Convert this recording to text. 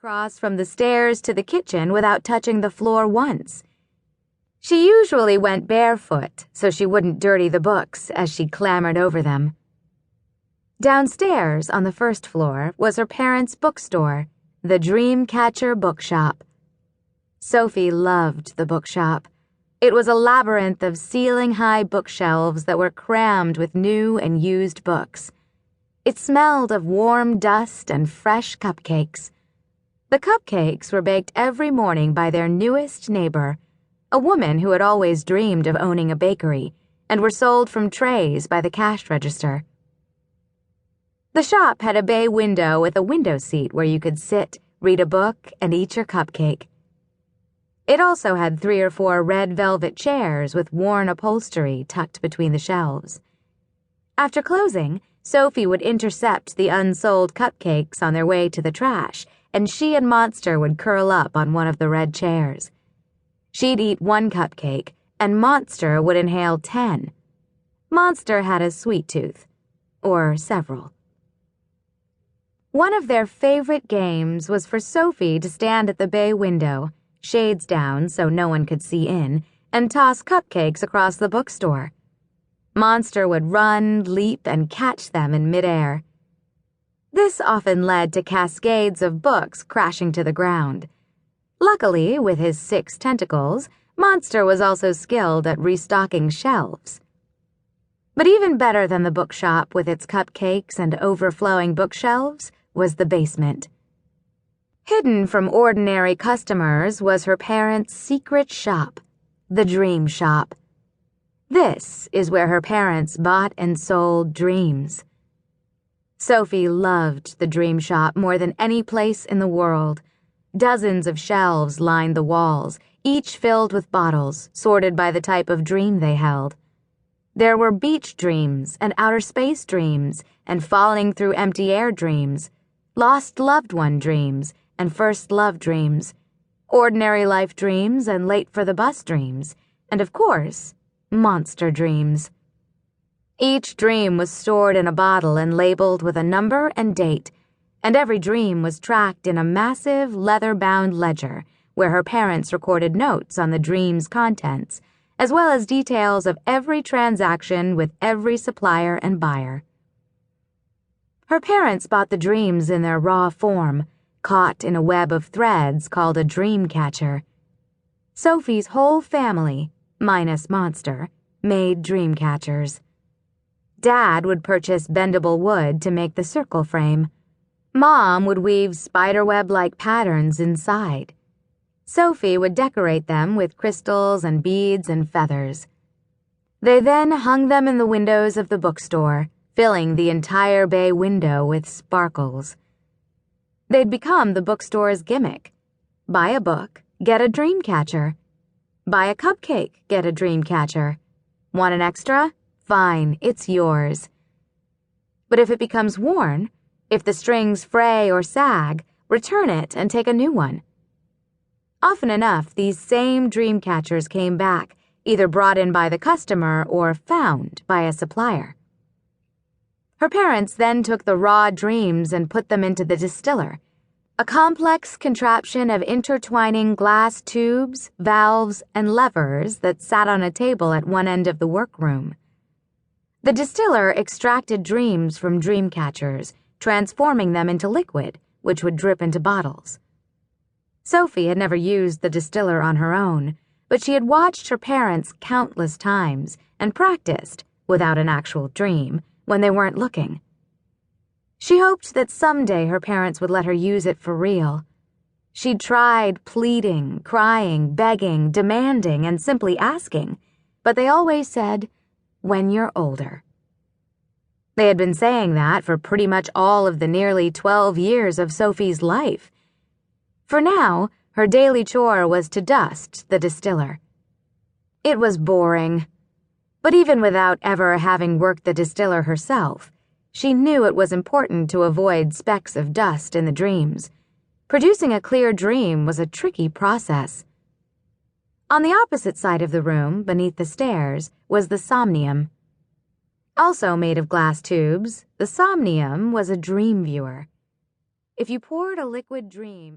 across from the stairs to the kitchen without touching the floor once. She usually went barefoot so she wouldn't dirty the books as she clambered over them. Downstairs on the first floor was her parents' bookstore, the Dreamcatcher Bookshop. Sophie loved the bookshop. It was a labyrinth of ceiling-high bookshelves that were crammed with new and used books. It smelled of warm dust and fresh cupcakes. The cupcakes were baked every morning by their newest neighbor, a woman who had always dreamed of owning a bakery, and were sold from trays by the cash register. The shop had a bay window with a window seat where you could sit, read a book, and eat your cupcake. It also had 3 or 4 red velvet chairs with worn upholstery tucked between the shelves. After closing, Sophie would intercept the unsold cupcakes on their way to the trash, and she and Monster would curl up on one of the red chairs. She'd eat 1 cupcake, and Monster would inhale 10. Monster had a sweet tooth. Or several. One of their favorite games was for Sophie to stand at the bay window, shades down so no one could see in, and toss cupcakes across the bookstore. Monster would run, leap, and catch them in midair. This often led to cascades of books crashing to the ground. Luckily, with his 6 tentacles, Monster was also skilled at restocking shelves. But even better than the bookshop with its cupcakes and overflowing bookshelves was the basement. Hidden from ordinary customers was her parents' secret shop, the Dream Shop. This is where her parents bought and sold dreams. Sophie loved the Dream Shop more than any place in the world. Dozens of shelves lined the walls, each filled with bottles, sorted by the type of dream they held. There were beach dreams and outer space dreams and falling through empty air dreams, lost loved one dreams and first love dreams, ordinary life dreams and late for the bus dreams, and of course, monster dreams. Each dream was stored in a bottle and labeled with a number and date, and every dream was tracked in a massive leather-bound ledger where her parents recorded notes on the dream's contents, as well as details of every transaction with every supplier and buyer. Her parents bought the dreams in their raw form, caught in a web of threads called a dream catcher. Sophie's whole family, minus Monster, made dream catchers. Dad would purchase bendable wood to make the circle frame. Mom would weave spiderweb-like patterns inside. Sophie would decorate them with crystals and beads and feathers. They then hung them in the windows of the bookstore, filling the entire bay window with sparkles. They'd become the bookstore's gimmick. Buy a book, get a dream catcher. Buy a cupcake, get a dream catcher. Want an extra? Fine, it's yours. But if it becomes worn, if the strings fray or sag, return it and take a new one. Often enough, these same dream catchers came back, either brought in by the customer or found by a supplier. Her parents then took the raw dreams and put them into the distiller, a complex contraption of intertwining glass tubes, valves, and levers that sat on a table at one end of the workroom. The distiller extracted dreams from dream catchers, transforming them into liquid, which would drip into bottles. Sophie had never used the distiller on her own, but she had watched her parents countless times and practiced, without an actual dream, when they weren't looking. She hoped that someday her parents would let her use it for real. She'd tried pleading, crying, begging, demanding, and simply asking, but they always said, "When you're older." They had been saying that for pretty much all of the nearly 12 years of Sophie's life. For now, her daily chore was to dust the distiller. It was boring. But even without ever having worked the distiller herself, she knew it was important to avoid specks of dust in the dreams. Producing a clear dream was a tricky process. On the opposite side of the room, beneath the stairs, was the somnium. Also made of glass tubes, the somnium was a dream viewer. If you poured a liquid dream